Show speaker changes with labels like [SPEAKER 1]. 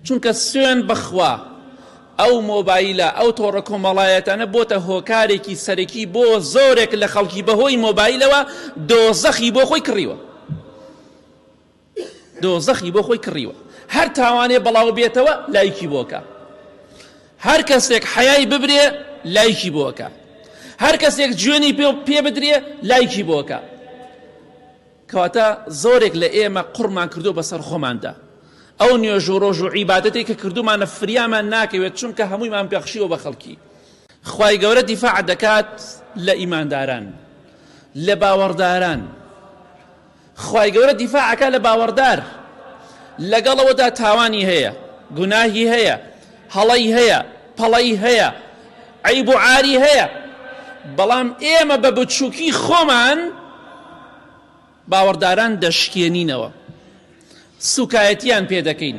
[SPEAKER 1] چونکە سوێن بەخوا ئەو مۆبایلە ئەو تۆڕە کۆمەڵایەتانە بۆتە هۆکارێکی سەرەکی بۆ زۆرێک لە خەڵکی بەهۆی مۆبایلەوە دۆزەخی بۆ خۆی کڕیوە، دۆزەخی بۆ خۆی کڕیوە. هەر تاوانێ بەڵاو بێتەوە لایکی بۆکە، هەر کەسێک حەیای ببرێ لایکی بۆکە، هەر کەسێک گوێنی پێ بدرێ لایکی بۆکە. کەواتە زۆرێک لە ئێمە قوڕمان کردو بەسەر خۆماندا. ئەو نوێژ و ڕۆژ و عیبادەتێک کە کردومانە فریامان ناکەوێت چونکە هەموویمان پێخشیوە بە خەڵکی. خوای گەورە دیفاع دەکات لە ئیمانداران، لە باوەڕداران. خوای گەورە دیفاعەکە لە باوەڕدار، لەگەڵەوەدا تاوانی هەیە، گوناهی هەیە، هەڵەی هەیە، پەڵەی هەیە، عیب و عاری هەیە، بەڵام ئێمە بە بچووکی خۆمان باوەڕداران دەشکێنینەوە، سوکایەتیان پێ دەکەین.